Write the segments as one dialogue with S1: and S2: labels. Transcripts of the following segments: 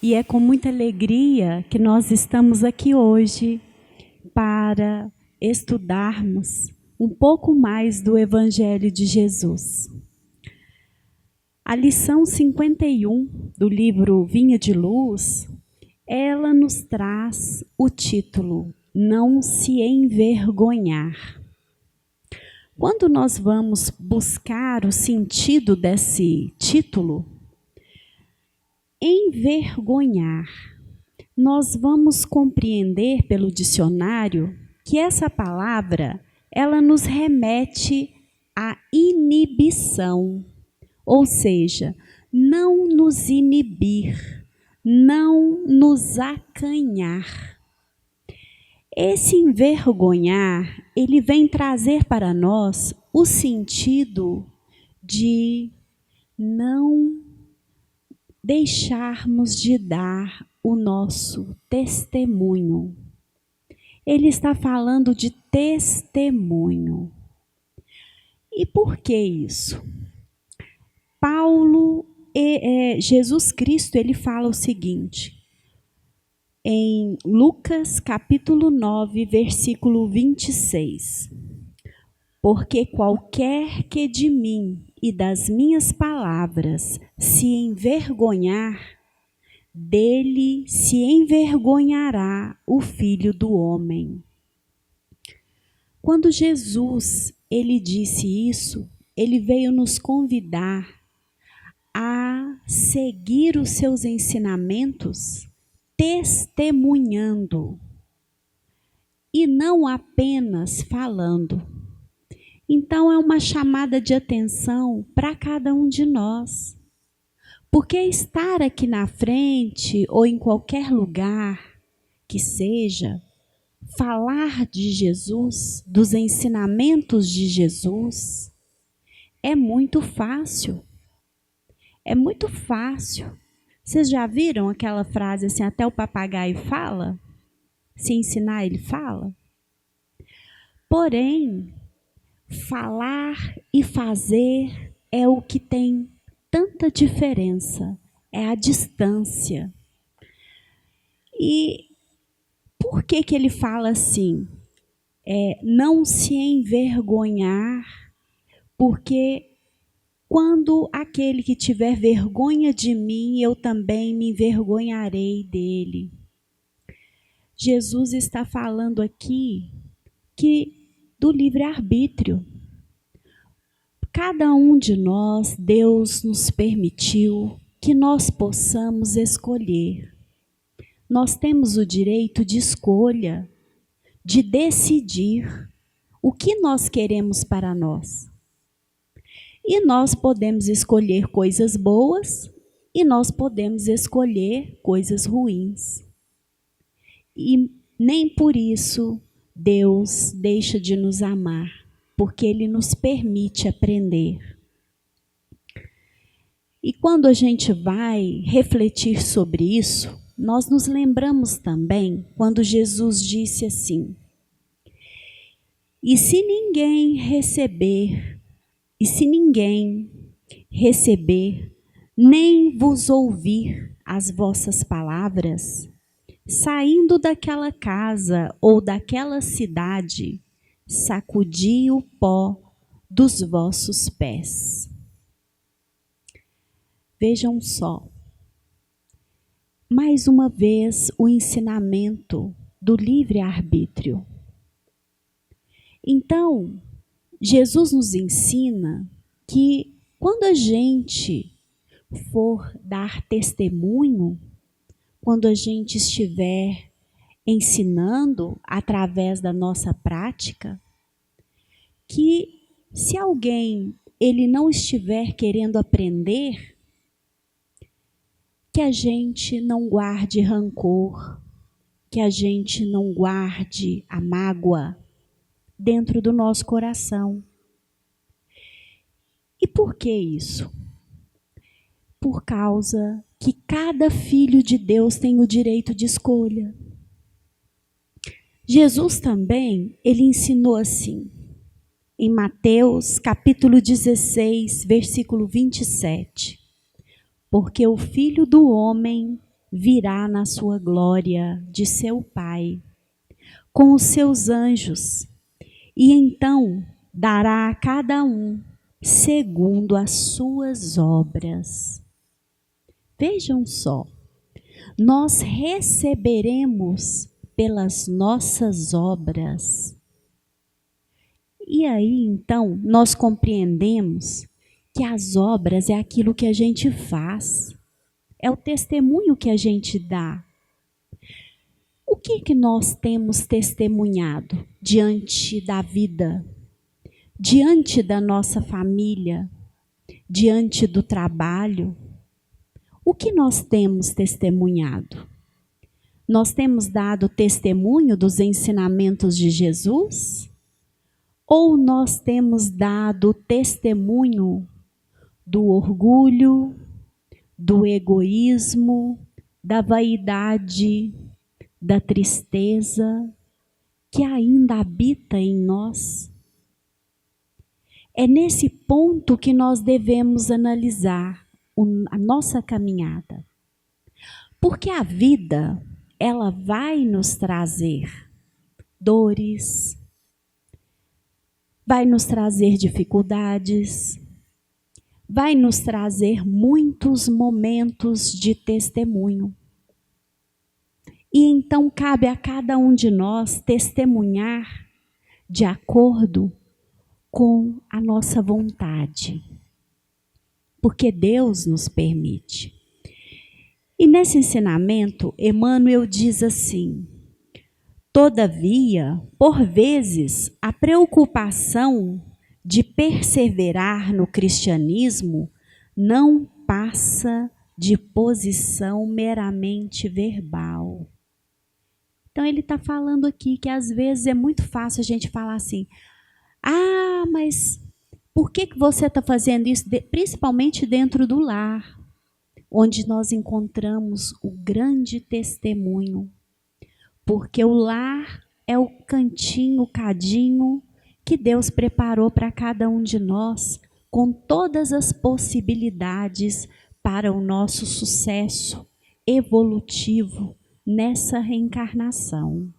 S1: E é com muita alegria que nós estamos aqui hoje para estudarmos um pouco mais do Evangelho de Jesus. A lição 51 do livro Vinha de Luz, ela nos traz o título Não se envergonhar. Quando nós vamos buscar o sentido desse título, envergonhar, nós vamos compreender pelo dicionário que essa palavra, ela nos remete à inibição, ou seja, não nos inibir, não nos acanhar. Esse envergonhar, ele vem trazer para nós o sentido de não deixarmos de dar o nosso testemunho. Ele está falando de testemunho. E por que isso? Jesus Cristo, ele fala o seguinte, em Lucas capítulo 9, versículo 26. Porque qualquer que de mim e das minhas palavras se envergonhar, dele se envergonhará o Filho do Homem. Quando Jesus, ele disse isso, ele veio nos convidar a seguir os seus ensinamentos testemunhando e não apenas falando. Então é uma chamada de atenção para cada um de nós. Porque estar aqui na frente ou em qualquer lugar que seja, falar de Jesus, dos ensinamentos de Jesus, é muito fácil. É muito fácil. Vocês já viram aquela frase assim, até o papagaio fala? Se ensinar, ele fala? Porém, falar e fazer é o que tem tanta diferença, é a distância. E por que ele fala assim? Não se envergonhar, porque quando aquele que tiver vergonha de mim, eu também me envergonharei dele. Jesus está falando aqui do livre-arbítrio. Cada um de nós, Deus nos permitiu que nós possamos escolher. Nós temos o direito de escolha, de decidir o que nós queremos para nós. E nós podemos escolher coisas boas e nós podemos escolher coisas ruins. E nem por isso Deus deixa de nos amar, porque Ele nos permite aprender. E quando a gente vai refletir sobre isso, nós nos lembramos também quando Jesus disse assim: E se ninguém receber, nem vos ouvir as vossas palavras, saindo daquela casa ou daquela cidade, sacudi o pó dos vossos pés. Vejam só, mais uma vez o ensinamento do livre-arbítrio. Então, Jesus nos ensina que quando a gente for dar testemunho, quando a gente estiver ensinando através da nossa prática, que se alguém ele não estiver querendo aprender, que a gente não guarde rancor, que a gente não guarde a mágoa dentro do nosso coração. E por que isso? Por causa que cada filho de Deus tem o direito de escolha. Jesus também, ele ensinou assim, em Mateus capítulo 16, versículo 27. Porque o Filho do Homem virá na sua glória de seu Pai, com os seus anjos, e então dará a cada um segundo as suas obras. Vejam só, nós receberemos pelas nossas obras. E aí, então, nós compreendemos que as obras é aquilo que a gente faz, é o testemunho que a gente dá. O que nós temos testemunhado diante da vida, diante da nossa família, diante do trabalho? O que nós temos testemunhado? Nós temos dado testemunho dos ensinamentos de Jesus? Ou nós temos dado testemunho do orgulho, do egoísmo, da vaidade, da tristeza que ainda habita em nós? É nesse ponto que nós devemos analisar a nossa caminhada. Porque a vida, ela vai nos trazer dores, vai nos trazer dificuldades, vai nos trazer muitos momentos de testemunho. E então cabe a cada um de nós testemunhar de acordo com a nossa vontade, porque Deus nos permite. E nesse ensinamento, Emmanuel diz assim: todavia, por vezes, a preocupação de perseverar no cristianismo não passa de posição meramente verbal. Então ele está falando aqui que às vezes é muito fácil a gente falar assim: ah, mas por que você está fazendo isso? Principalmente dentro do lar, onde nós encontramos o grande testemunho. Porque o lar é o cantinho, o cadinho que Deus preparou para cada um de nós, com todas as possibilidades para o nosso sucesso evolutivo nessa reencarnação.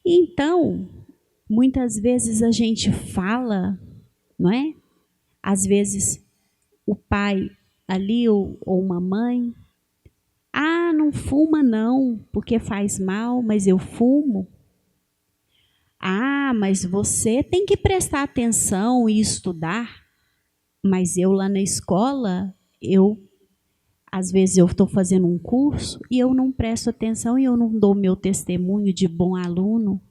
S1: Então, muitas vezes a gente fala, não é? Às vezes o pai ali ou uma mãe: ah, não fuma não, porque faz mal, mas eu fumo. Ah, mas você tem que prestar atenção e estudar. Mas eu lá na escola, às vezes eu estou fazendo um curso e eu não presto atenção e eu não dou meu testemunho de bom aluno.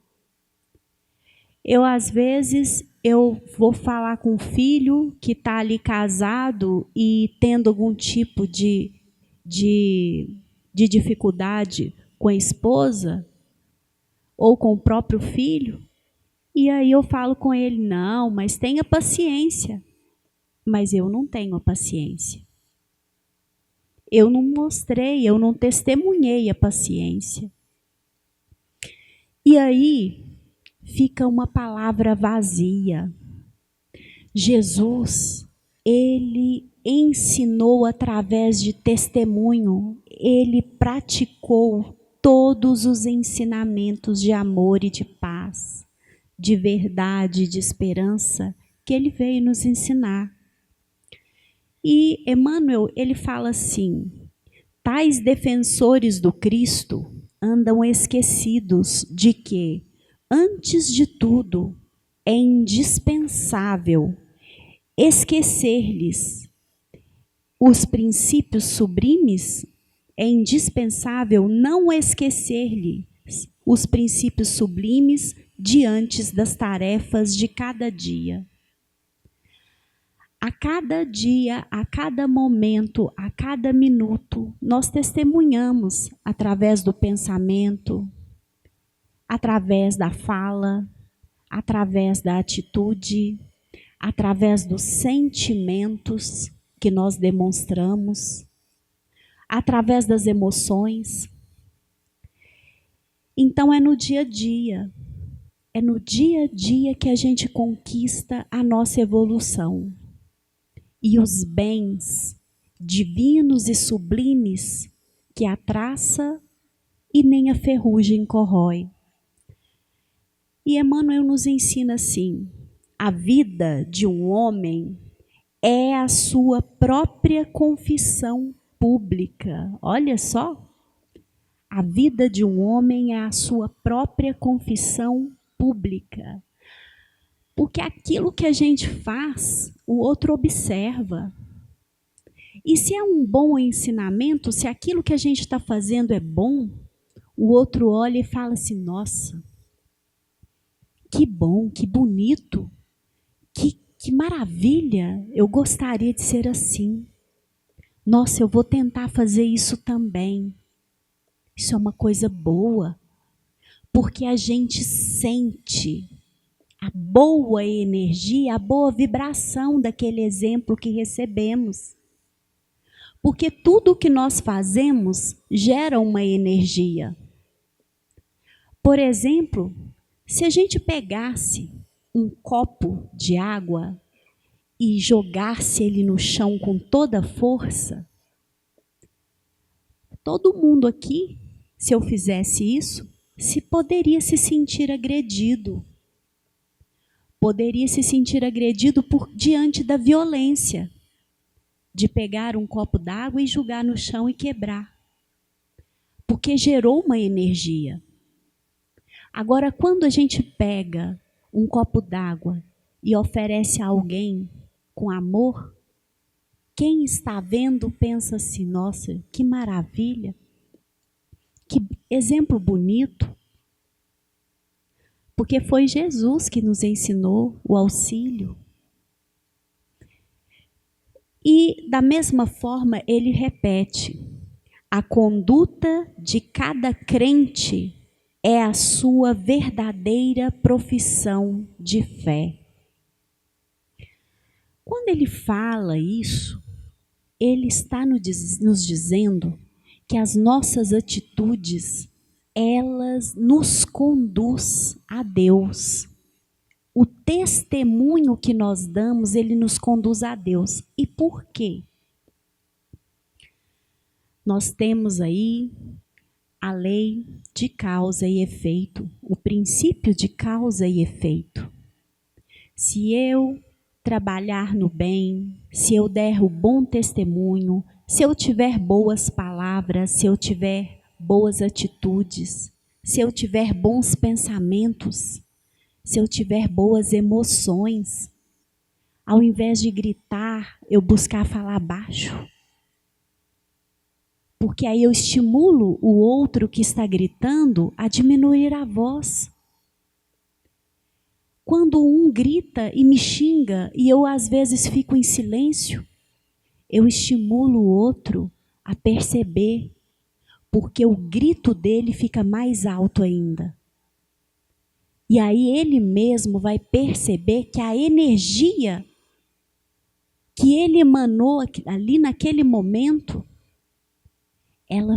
S1: Às vezes, eu vou falar com o filho que está ali casado e tendo algum tipo de dificuldade com a esposa ou com o próprio filho, e aí eu falo com ele: não, mas tenha paciência. Mas eu não tenho a paciência. Eu não mostrei, eu não testemunhei a paciência. E aí fica uma palavra vazia. Jesus, ele ensinou através de testemunho, ele praticou todos os ensinamentos de amor e de paz, de verdade e de esperança que ele veio nos ensinar. E Emmanuel, ele fala assim: tais defensores do Cristo andam esquecidos de que, antes de tudo, é indispensável esquecer-lhes os princípios sublimes, é indispensável não esquecer-lhes os princípios sublimes diante das tarefas de cada dia. A cada dia, a cada momento, a cada minuto, nós testemunhamos através do pensamento, através da fala, através da atitude, através dos sentimentos que nós demonstramos, através das emoções. Então é no dia a dia que a gente conquista a nossa evolução. E os bens divinos e sublimes que a traça e nem a ferrugem corrói. E Emmanuel nos ensina assim: a vida de um homem é a sua própria confissão pública. Olha só, a vida de um homem é a sua própria confissão pública. Porque aquilo que a gente faz, o outro observa. E se é um bom ensinamento, se aquilo que a gente está fazendo é bom, o outro olha e fala assim: nossa, que bom, que bonito, que maravilha, eu gostaria de ser assim. Nossa, eu vou tentar fazer isso também. Isso é uma coisa boa, porque a gente sente a boa energia, a boa vibração daquele exemplo que recebemos. Porque tudo o que nós fazemos gera uma energia. Por exemplo, se a gente pegasse um copo de água e jogasse ele no chão com toda a força, todo mundo aqui, se eu fizesse isso, poderia se sentir agredido. Poderia se sentir agredido diante da violência de pegar um copo d'água e jogar no chão e quebrar. Porque gerou uma energia. Agora, quando a gente pega um copo d'água e oferece a alguém com amor, quem está vendo pensa assim: nossa, que maravilha, que exemplo bonito. Porque foi Jesus que nos ensinou o auxílio. E, da mesma forma, ele repete: a conduta de cada crente é a sua verdadeira profissão de fé. Quando ele fala isso, ele está nos dizendo que as nossas atitudes, elas nos conduzem a Deus. O testemunho que nós damos, ele nos conduz a Deus. E por quê? Nós temos aí a lei de causa e efeito, o princípio de causa e efeito. Se eu trabalhar no bem, se eu der o bom testemunho, se eu tiver boas palavras, se eu tiver boas atitudes, se eu tiver bons pensamentos, se eu tiver boas emoções, ao invés de gritar, eu buscar falar baixo. Porque aí eu estimulo o outro que está gritando a diminuir a voz. Quando um grita e me xinga e eu às vezes fico em silêncio, eu estimulo o outro a perceber, porque o grito dele fica mais alto ainda. E aí ele mesmo vai perceber que a energia que ele emanou ali naquele momento, ela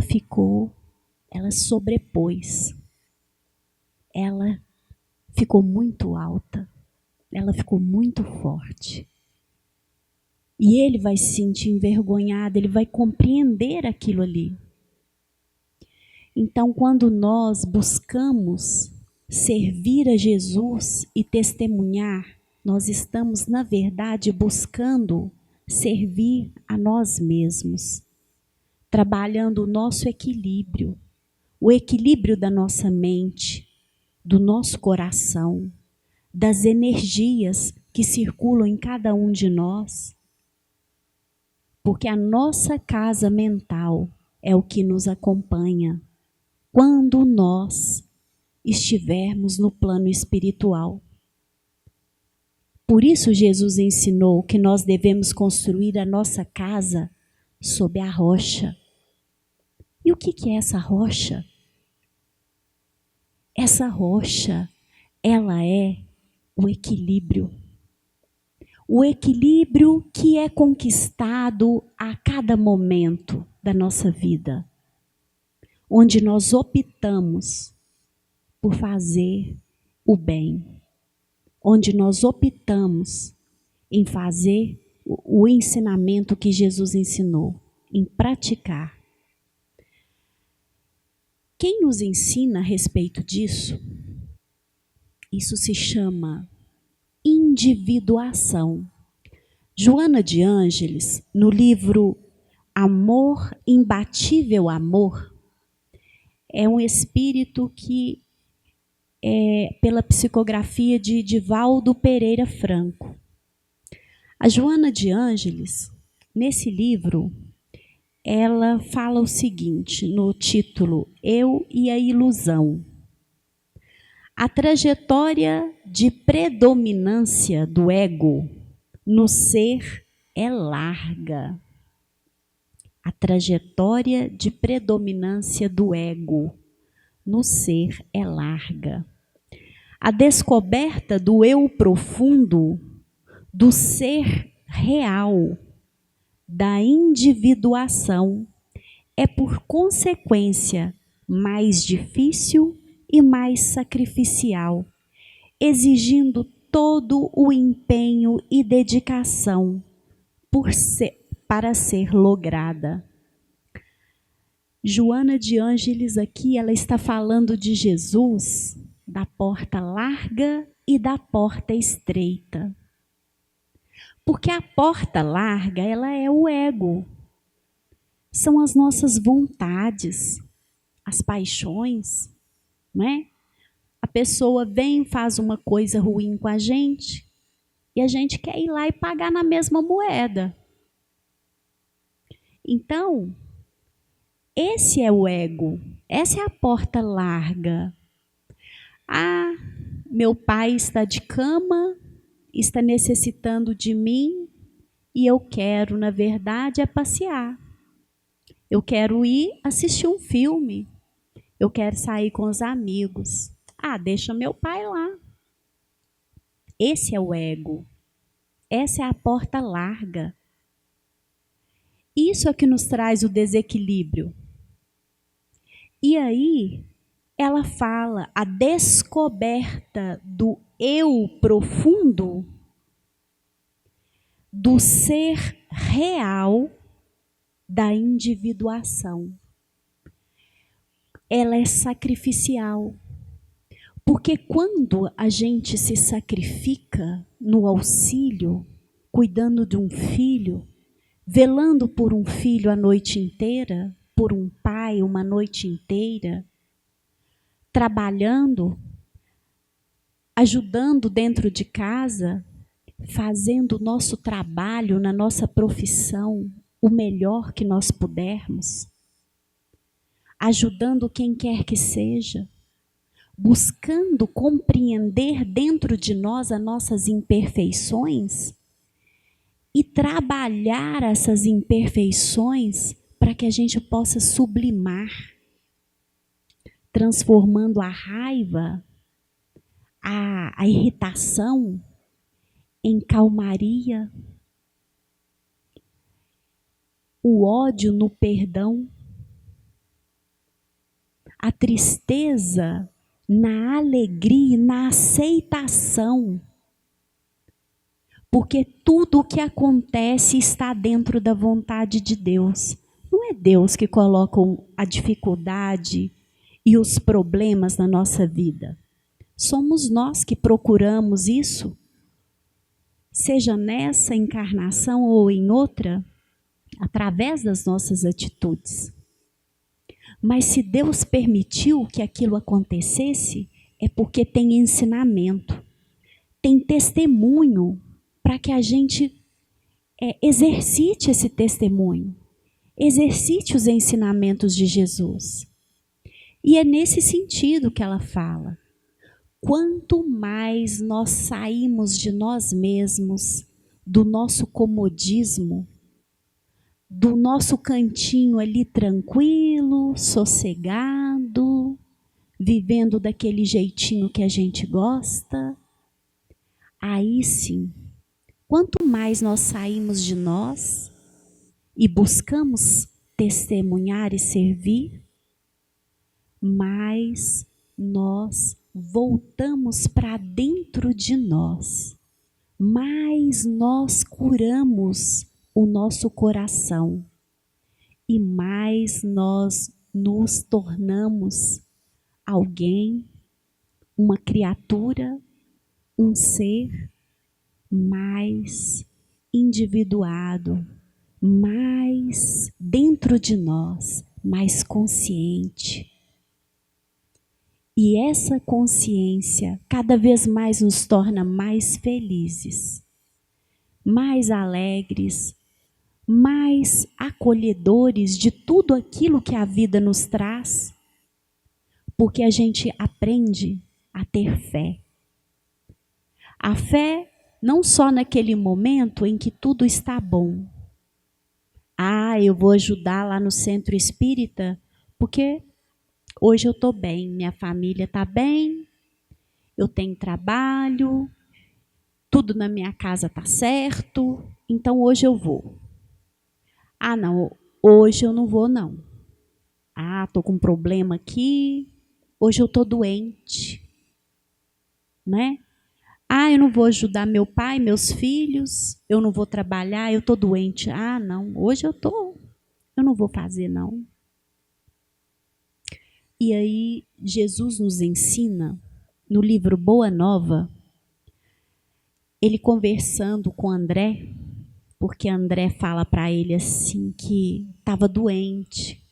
S1: sobrepôs. Ela ficou muito alta. Ela ficou muito forte. E ele vai se sentir envergonhado, ele vai compreender aquilo ali. Então, quando nós buscamos servir a Jesus e testemunhar, nós estamos, na verdade, buscando servir a nós mesmos, trabalhando o nosso equilíbrio, o equilíbrio da nossa mente, do nosso coração, das energias que circulam em cada um de nós. Porque a nossa casa mental é o que nos acompanha quando nós estivermos no plano espiritual. Por isso Jesus ensinou que nós devemos construir a nossa casa sob a rocha. E o que é essa rocha? Essa rocha, ela é o equilíbrio. O equilíbrio que é conquistado a cada momento da nossa vida, onde nós optamos por fazer o bem, onde nós optamos em fazer o ensinamento que Jesus ensinou, em praticar. Quem nos ensina a respeito disso? Isso se chama individuação. Joana de Ângeles, no livro Amor, Imbatível Amor, é um espírito que é pela psicografia de Divaldo Pereira Franco. A Joana de Ângeles, nesse livro, ela fala o seguinte, no título Eu e a Ilusão. A trajetória de predominância do ego no ser é larga. A trajetória de predominância do ego no ser é larga. A descoberta do eu profundo, do ser real, da individuação, é por consequência mais difícil e mais sacrificial, exigindo todo o empenho e dedicação para ser lograda. Joana de Ângeles aqui, ela está falando de Jesus, da porta larga e da porta estreita. Porque a porta larga, ela é o ego. São as nossas vontades, as paixões, não é? A pessoa vem, faz uma coisa ruim com a gente e a gente quer ir lá e pagar na mesma moeda. Então, esse é o ego, essa é a porta larga. Ah, meu pai está de cama, está necessitando de mim e eu quero, na verdade, é passear. Eu quero ir assistir um filme. Eu quero sair com os amigos. Ah, deixa meu pai lá. Esse é o ego. Essa é a porta larga. Isso é que nos traz o desequilíbrio. E aí, ela fala a descoberta do eu profundo, do ser real, da individuação. Ela é sacrificial. Porque quando a gente se sacrifica no auxílio, cuidando de um filho, velando por um filho a noite inteira, por um pai uma noite inteira, trabalhando, ajudando dentro de casa, fazendo o nosso trabalho na nossa profissão o melhor que nós pudermos, ajudando quem quer que seja, buscando compreender dentro de nós as nossas imperfeições e trabalhar essas imperfeições para que a gente possa sublimar, transformando a raiva, a irritação em calmaria, o ódio no perdão, a tristeza na alegria e na aceitação. Porque tudo o que acontece está dentro da vontade de Deus. Não é Deus que coloca a dificuldade e os problemas na nossa vida. Somos nós que procuramos isso, seja nessa encarnação ou em outra, através das nossas atitudes. Mas se Deus permitiu que aquilo acontecesse, é porque tem ensinamento, tem testemunho para que a gente exercite esse testemunho, exercite os ensinamentos de Jesus. E é nesse sentido que ela fala. Quanto mais nós saímos de nós mesmos, do nosso comodismo, do nosso cantinho ali tranquilo, sossegado, vivendo daquele jeitinho que a gente gosta, aí sim, quanto mais nós saímos de nós e buscamos testemunhar e servir, mais nós voltamos para dentro de nós, mais nós curamos o nosso coração e mais nós nos tornamos alguém, uma criatura, um ser mais individuado, mais dentro de nós, mais consciente. E essa consciência cada vez mais nos torna mais felizes, mais alegres, mais acolhedores de tudo aquilo que a vida nos traz, porque a gente aprende a ter fé. A fé não só naquele momento em que tudo está bom. Ah, eu vou ajudar lá no centro espírita porque hoje eu estou bem, minha família está bem, eu tenho trabalho, tudo na minha casa está certo, então hoje eu vou. Ah, não, hoje eu não vou não. Ah, estou com um problema aqui, hoje eu estou doente, né? Ah, eu não vou ajudar meu pai, meus filhos, eu não vou trabalhar, eu estou doente. Ah, não, hoje eu não vou fazer não. E aí Jesus nos ensina, no livro Boa Nova, ele conversando com André, porque André fala para ele assim que estava doente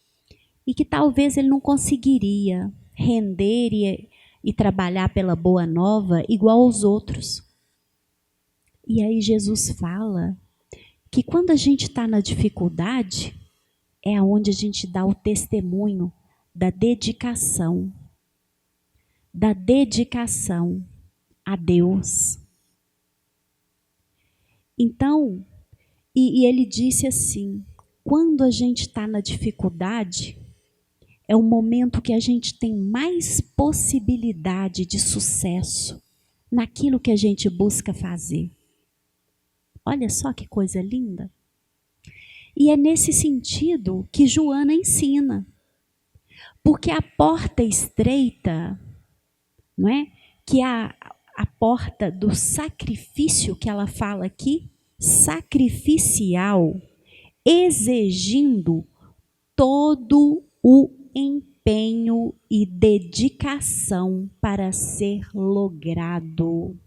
S1: e que talvez ele não conseguiria render e trabalhar pela Boa Nova igual aos outros. E aí Jesus fala que quando a gente está na dificuldade, é onde a gente dá o testemunho da dedicação a Deus. Então, e ele disse assim, quando a gente está na dificuldade, é o momento que a gente tem mais possibilidade de sucesso naquilo que a gente busca fazer. Olha só que coisa linda. E é nesse sentido que Joana ensina. Porque a porta estreita, não é? Que a porta do sacrifício que ela fala aqui, sacrificial, exigindo todo o empenho e dedicação para ser logrado.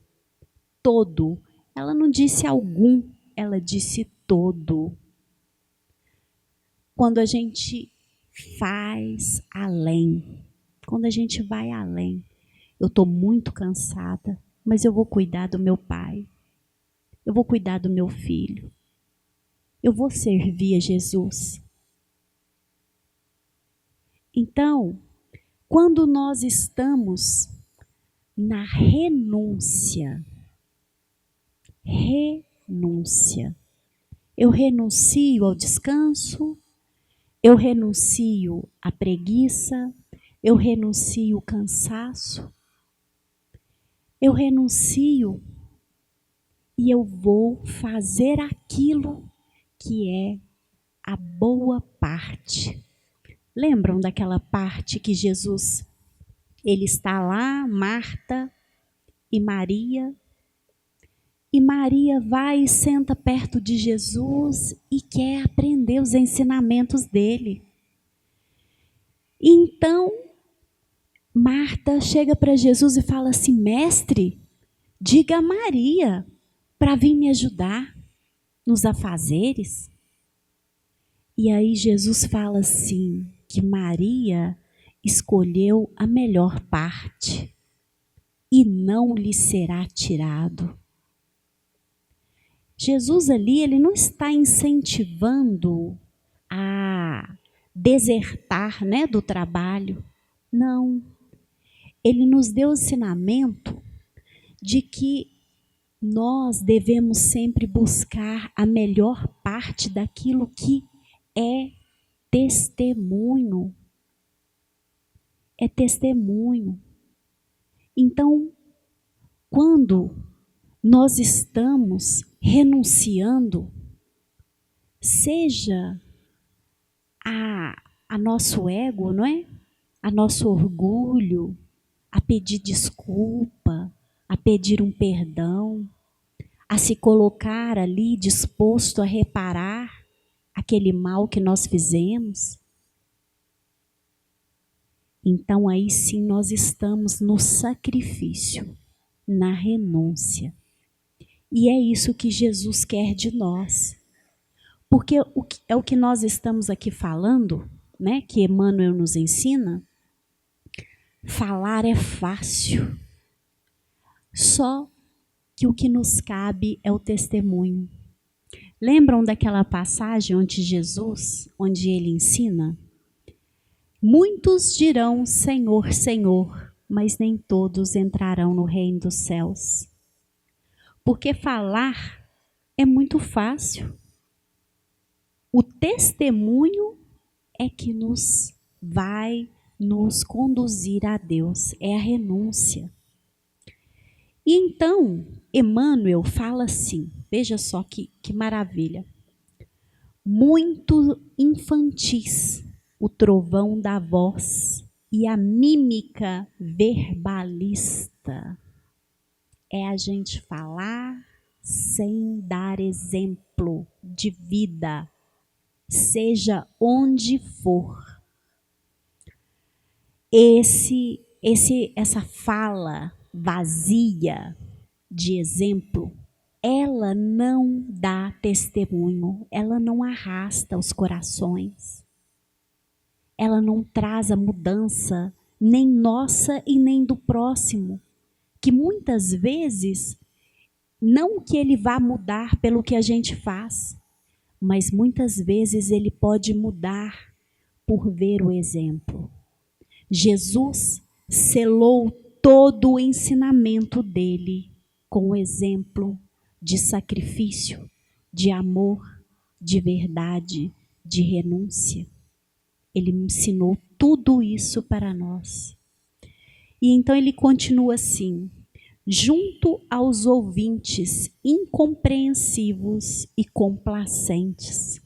S1: Todo. Ela não disse algum, ela disse todo. Quando a gente faz além, quando a gente vai além, eu estou muito cansada, mas eu vou cuidar do meu pai, eu vou cuidar do meu filho, eu vou servir a Jesus. Então, quando nós estamos na renúncia, eu renuncio ao descanso, eu renuncio à preguiça, eu renuncio ao cansaço, eu renuncio e eu vou fazer aquilo que é a boa parte. Lembram daquela parte que Jesus, ele está lá, Marta e Maria vai e senta perto de Jesus e quer aprender os ensinamentos dele. Então, Marta chega para Jesus e fala assim, mestre, diga a Maria para vir me ajudar nos afazeres. E aí Jesus fala assim, que Maria escolheu a melhor parte e não lhe será tirado. Jesus ali, ele não está incentivando a desertar, né, do trabalho. Não. Ele nos deu o ensinamento de que nós devemos sempre buscar a melhor parte daquilo que é testemunho. É testemunho. Então, quando nós estamos renunciando, seja a nosso ego, não é? A nosso orgulho, a pedir desculpa, a pedir um perdão, a se colocar ali disposto a reparar aquele mal que nós fizemos. Então aí sim nós estamos no sacrifício, na renúncia. E é isso que Jesus quer de nós. Porque é o que nós estamos aqui falando, né, que Emmanuel nos ensina. Falar é fácil. Só que o que nos cabe é o testemunho. Lembram daquela passagem onde ele ensina? Muitos dirão Senhor, Senhor, mas nem todos entrarão no reino dos céus. Porque falar é muito fácil. O testemunho é que vai nos conduzir a Deus, é a renúncia. E então, Emmanuel fala assim, veja só que maravilha. Muito infantis o trovão da voz e a mímica verbalista. É a gente falar sem dar exemplo de vida, seja onde for. Essa fala vazia de exemplo, ela não dá testemunho, ela não arrasta os corações. Ela não traz a mudança, nem nossa e nem do próximo. Que muitas vezes, não que ele vá mudar pelo que a gente faz, mas muitas vezes ele pode mudar por ver o exemplo. Jesus selou todo o ensinamento dele com o exemplo de sacrifício, de amor, de verdade, de renúncia. Ele ensinou tudo isso para nós. E então ele continua assim: junto aos ouvintes incompreensivos e complacentes.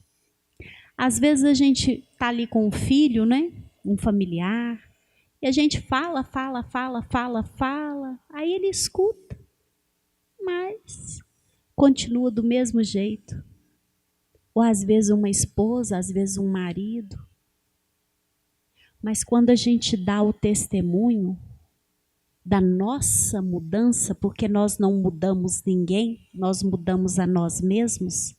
S1: Às vezes a gente está ali com um filho, né? Um familiar, e a gente fala, aí ele escuta, mas continua do mesmo jeito. Ou às vezes uma esposa, às vezes um marido. Mas quando a gente dá o testemunho da nossa mudança, porque nós não mudamos ninguém, nós mudamos a nós mesmos,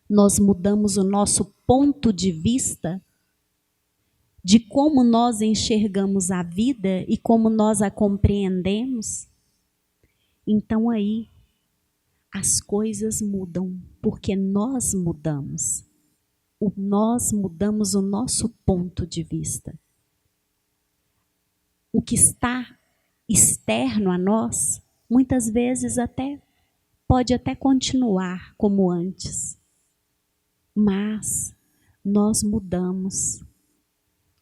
S1: nós mudamos o nosso ponto de vista de como nós enxergamos a vida e como nós a compreendemos. Então aí as coisas mudam, porque nós mudamos. Nós mudamos o nosso ponto de vista. O que está externo a nós, muitas vezes pode até continuar como antes. Mas nós mudamos.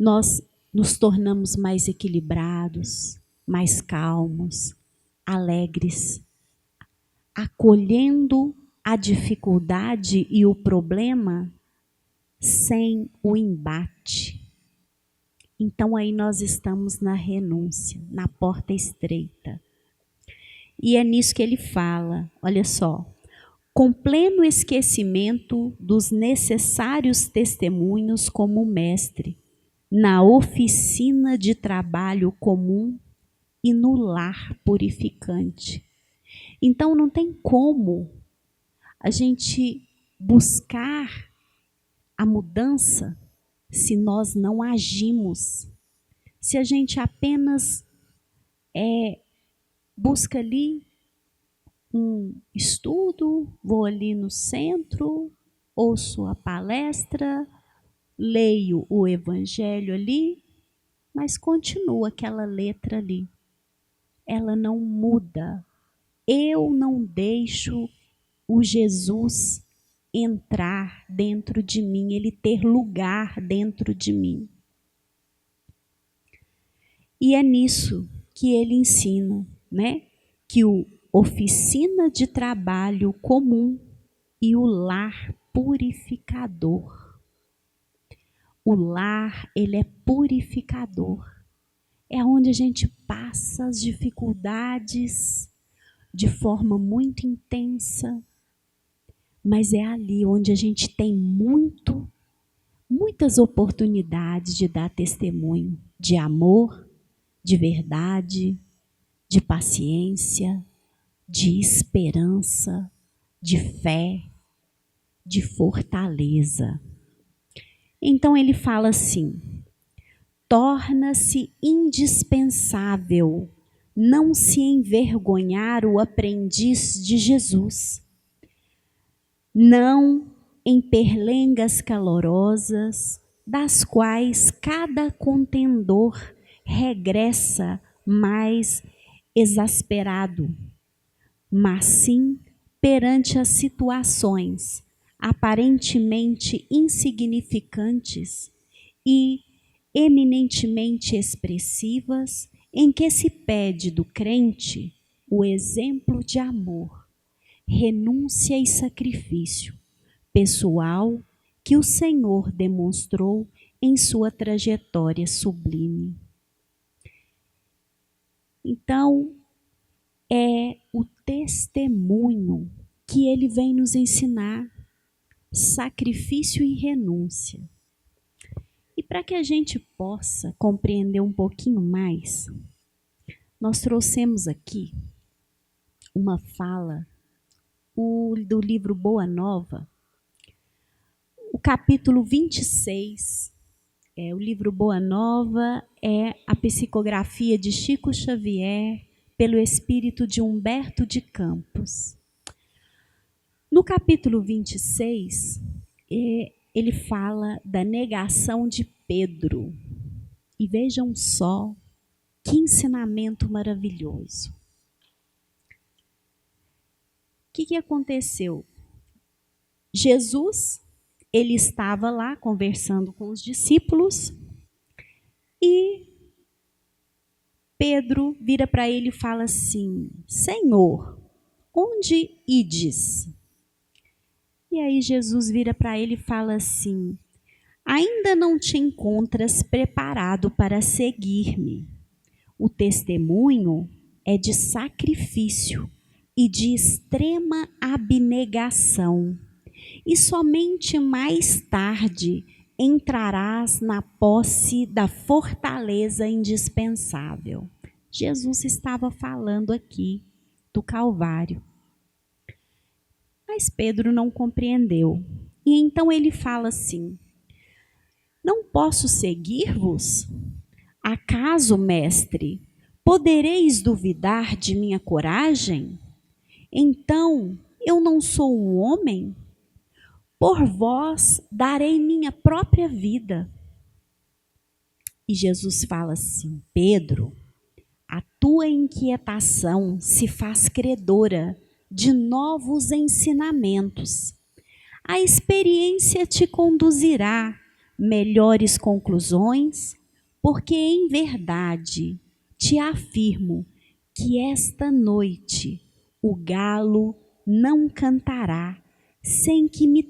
S1: Nós nos tornamos mais equilibrados, mais calmos, alegres, acolhendo a dificuldade e o problema sem o embate. Então aí nós estamos na renúncia, na porta estreita. E é nisso que ele fala, olha só. Com pleno esquecimento dos necessários testemunhos como mestre, na oficina de trabalho comum e no lar purificante. Então não tem como a gente buscar a mudança se nós não agimos. Se a gente apenas busca ali um estudo, vou ali no centro, ouço a palestra, leio o evangelho ali, mas continua aquela letra ali. Ela não muda. Eu não deixo o Jesus entrar dentro de mim, ele ter lugar dentro de mim. E é nisso que ele ensina, né? Que o oficina de trabalho comum e o lar purificador. O lar, ele é purificador. É onde a gente passa as dificuldades de forma muito intensa, mas é ali onde a gente tem muitas oportunidades de dar testemunho. de amor, de verdade, de paciência, de esperança, de fé, de fortaleza. Então ele fala assim: torna-se indispensável não se envergonhar o aprendiz de Jesus, não em perlengas calorosas, das quais cada contendor regressa mais exasperado, mas sim perante as situações aparentemente insignificantes e eminentemente expressivas em que se pede do crente o exemplo de amor, renúncia e sacrifício pessoal que o Senhor demonstrou em sua trajetória sublime. Então, é o testemunho que ele vem nos ensinar, sacrifício e renúncia. E para que a gente possa compreender um pouquinho mais, nós trouxemos aqui uma fala do livro Boa Nova, o capítulo 26. O livro Boa Nova é a psicografia de Chico Xavier pelo espírito de Humberto de Campos. No capítulo 26, ele fala da negação de Pedro. E vejam só que ensinamento maravilhoso. O que aconteceu? Jesus, ele estava lá conversando com os discípulos e Pedro vira para ele e fala assim: Senhor, onde ides? E aí Jesus vira para ele e fala assim: ainda não te encontras preparado para seguir-me. O testemunho é de sacrifício e de extrema abnegação, e somente mais tarde entrarás na posse da fortaleza indispensável. Jesus estava falando aqui do Calvário. Mas Pedro não compreendeu. E então ele fala assim: não posso seguir-vos? Acaso, mestre, podereis duvidar de minha coragem? Então, eu não sou um homem? Por vós darei minha própria vida. E Jesus fala assim: Pedro, a tua inquietação se faz credora de novos ensinamentos. A experiência te conduzirá melhores conclusões, porque em verdade te afirmo que esta noite o galo não cantará sem que me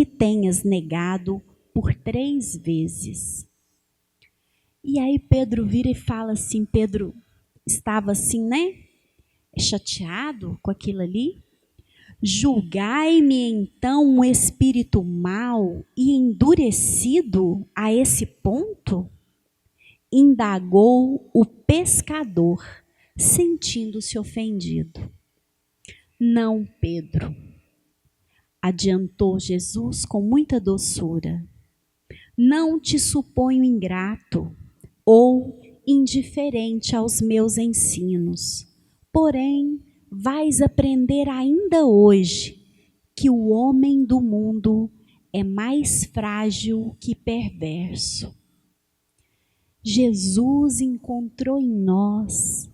S1: tenhas negado por 3 vezes. E aí Pedro vira e fala assim, Pedro estava assim, né? Chateado com aquilo ali. Julgai-me então um espírito mau e endurecido a esse ponto? Indagou o pescador, sentindo-se ofendido. Não, Pedro, adiantou Jesus com muita doçura. Não te suponho ingrato ou indiferente aos meus ensinos, porém vais aprender ainda hoje que o homem do mundo é mais frágil que perverso. Jesus encontrou em nós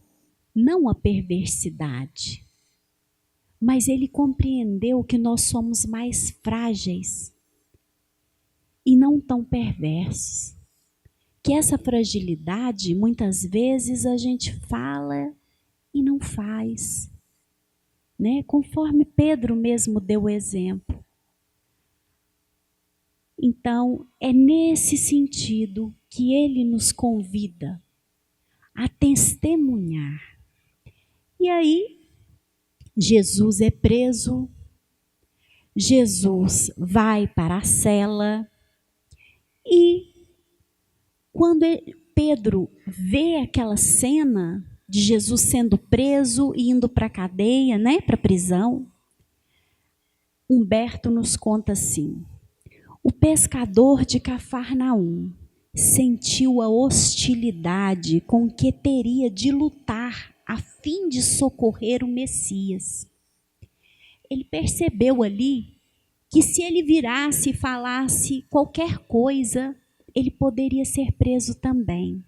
S1: não a perversidade, mas ele compreendeu que nós somos mais frágeis e não tão perversos. Que essa fragilidade, muitas vezes a gente fala e não faz, né? Conforme Pedro mesmo deu o exemplo. Então, é nesse sentido que ele nos convida a testemunhar. E aí, Jesus é preso, Jesus vai para a cela e Quando Pedro vê aquela cena de Jesus sendo preso e indo para a cadeia, né, para a prisão, Humberto nos conta assim: o pescador de Cafarnaum sentiu a hostilidade com que teria de lutar a fim de socorrer o Messias. Ele percebeu ali que se ele virasse e falasse qualquer coisa, ele poderia ser preso também.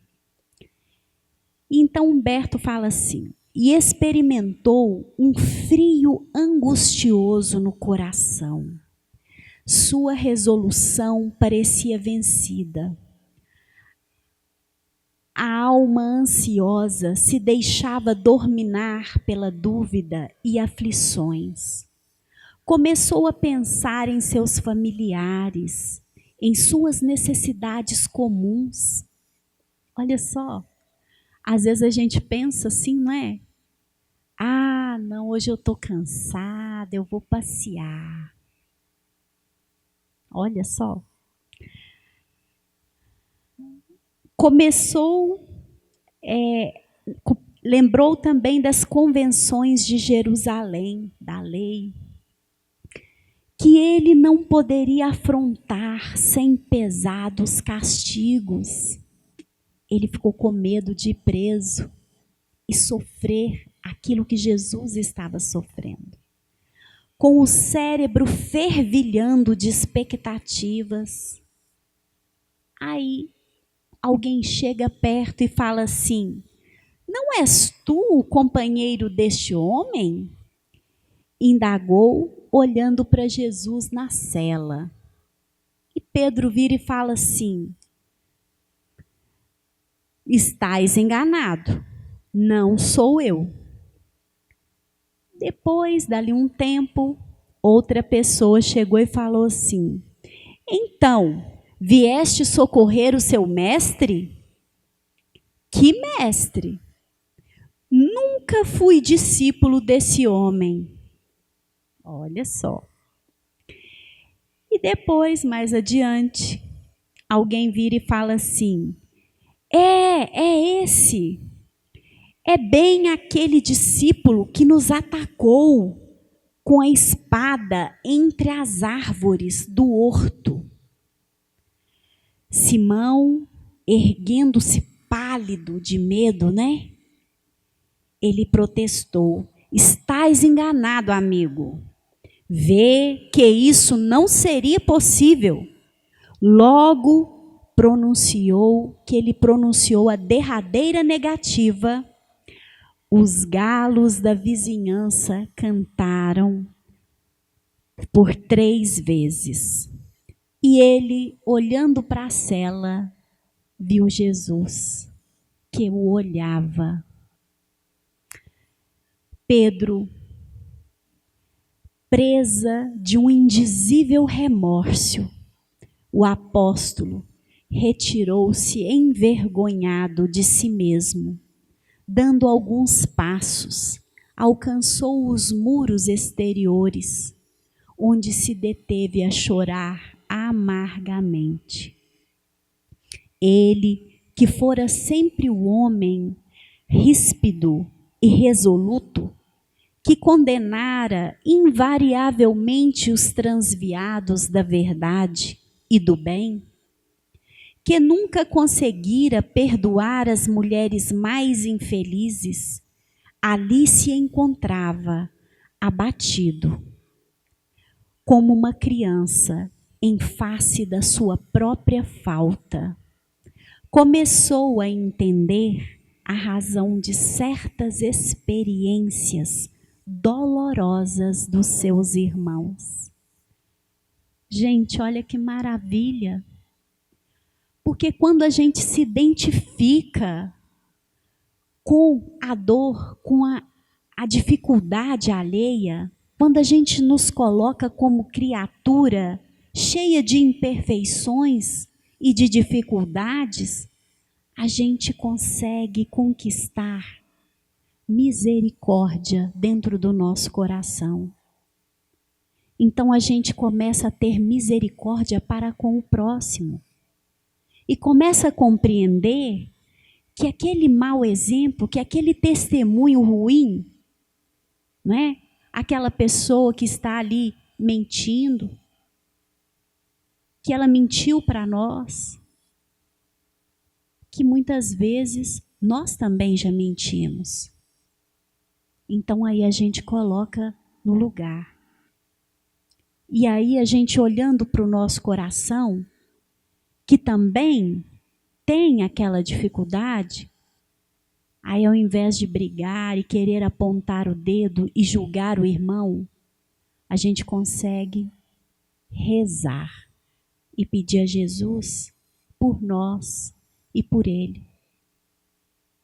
S1: Então Humberto fala assim: e experimentou um frio angustioso no coração. Sua resolução parecia vencida. A alma ansiosa se deixava dominar pela dúvida e aflições. Começou a pensar em seus familiares, em suas necessidades comuns. Olha só, às vezes a gente pensa assim, não é? Ah, não, hoje eu estou cansada, eu vou passear. Olha só. Lembrou também das convenções de Jerusalém, da lei, que ele não poderia afrontar sem pesados castigos. Ele ficou com medo de ir preso e sofrer aquilo que Jesus estava sofrendo. Com o cérebro fervilhando de expectativas, aí alguém chega perto e fala assim: não és tu o companheiro deste homem? Indagou, olhando para Jesus na cela. E Pedro vira e fala assim: estás enganado, não sou eu. Depois, dali um tempo, outra pessoa chegou e falou assim: então, vieste socorrer o seu mestre? Que mestre? Nunca fui discípulo desse homem. Olha só. E depois, mais adiante, alguém vira e fala assim: é esse. É bem aquele discípulo que nos atacou com a espada entre as árvores do horto. Simão, erguendo-se pálido de medo, né? Ele protestou: estás enganado, amigo. Vê que isso não seria possível. Logo ele pronunciou a derradeira negativa. Os galos da vizinhança cantaram por 3 vezes. E ele, olhando para a cela, viu Jesus, que o olhava. Pedro, presa de um indizível remorso, o apóstolo retirou-se envergonhado de si mesmo. Dando alguns passos, alcançou os muros exteriores, onde se deteve a chorar amargamente. Ele, que fora sempre o homem ríspido e resoluto, que condenara invariavelmente os transviados da verdade e do bem, que nunca conseguira perdoar as mulheres mais infelizes, ali se encontrava abatido, como uma criança em face da sua própria falta. Começou a entender a razão de certas experiências dolorosas dos seus irmãos. Gente, olha que maravilha! Porque quando a gente se identifica com a dor, com a dificuldade alheia, quando a gente nos coloca como criatura cheia de imperfeições e de dificuldades, a gente consegue conquistar misericórdia dentro do nosso coração. Então a gente começa a ter misericórdia para com o próximo. e começa a compreender que aquele mau exemplo, que aquele testemunho ruim, não é? Aquela pessoa que está ali mentindo, que ela mentiu para nós, que muitas vezes nós também já mentimos. Então aí a gente coloca no lugar. E aí a gente olhando para o nosso coração, que também tem aquela dificuldade, aí ao invés de brigar e querer apontar o dedo e julgar o irmão, a gente consegue rezar e pedir a Jesus por nós e por ele.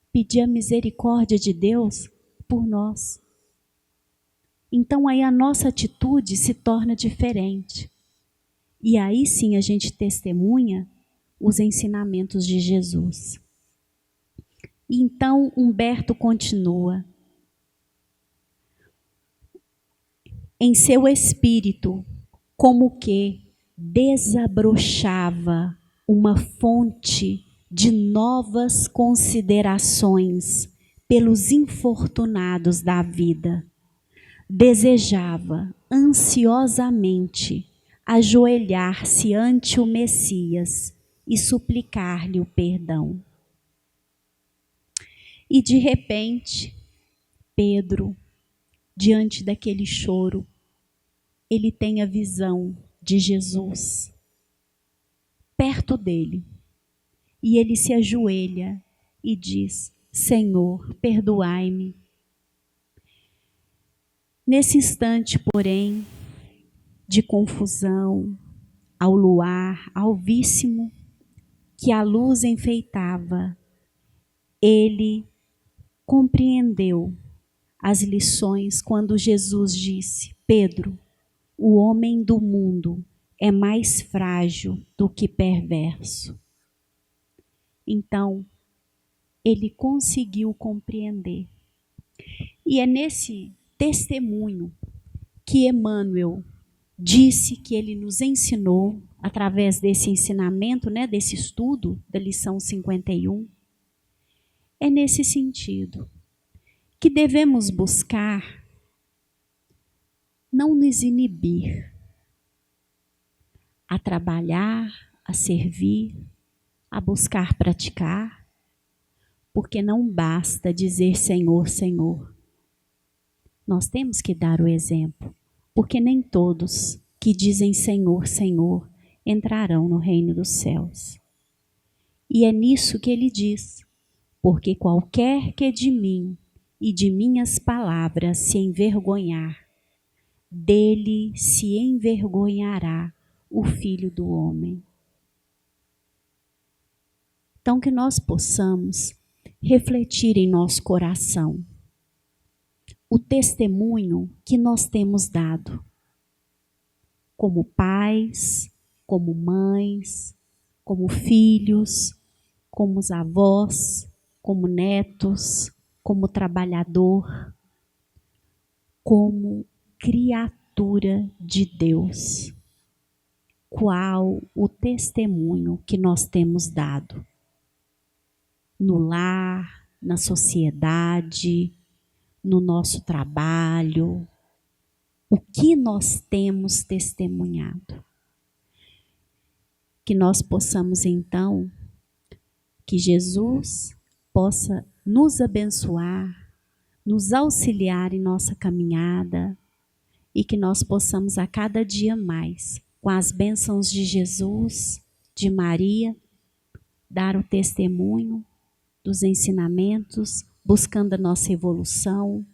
S1: Pedir a misericórdia de Deus por nós. Então aí a nossa atitude se torna diferente. E aí sim a gente testemunha os ensinamentos de Jesus. E então Humberto continua. Em seu espírito, como que desabrochava uma fonte de novas considerações pelos infortunados da vida. Desejava ansiosamente ajoelhar-se ante o Messias e suplicar-lhe o perdão. E de repente, Pedro, diante daquele choro, ele tem a visão de Jesus perto dele. E ele se ajoelha e diz: Senhor, perdoai-me. Nesse instante, porém, de confusão, ao luar alvíssimo, que a luz enfeitava, ele compreendeu as lições quando Jesus disse: Pedro, o homem do mundo é mais frágil do que perverso. Então, ele conseguiu compreender. E é nesse testemunho que Emmanuel disse que ele nos ensinou, através desse ensinamento, desse estudo da lição 51, é nesse sentido que devemos buscar não nos inibir a trabalhar, a servir, a buscar praticar, porque não basta dizer Senhor, Senhor. Nós temos que dar o exemplo, porque nem todos que dizem Senhor, Senhor entrarão no reino dos céus. E é nisso que ele diz: porque qualquer que de mim e de minhas palavras se envergonhar, dele se envergonhará o Filho do Homem. Então que nós possamos refletir em nosso coração o testemunho que nós temos dado, como pais, como mães, como filhos, como avós, como netos, como trabalhador, como criatura de Deus. Qual o testemunho que nós temos dado? No lar, na sociedade, no nosso trabalho, o que nós temos testemunhado? Que nós possamos então, que Jesus possa nos abençoar, nos auxiliar em nossa caminhada e que nós possamos a cada dia mais, com as bênçãos de Jesus, de Maria, dar o testemunho dos ensinamentos, buscando a nossa evolução,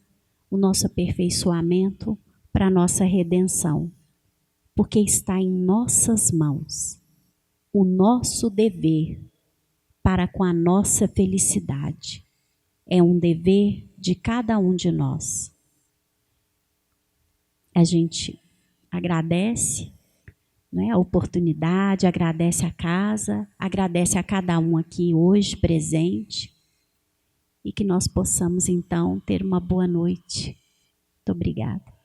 S1: o nosso aperfeiçoamento para a nossa redenção. Porque está em nossas mãos o nosso dever para com a nossa felicidade. É um dever de cada um de nós. A gente agradece, a oportunidade, agradece a casa, agradece a cada um aqui hoje presente e que nós possamos então ter uma boa noite. Muito obrigada.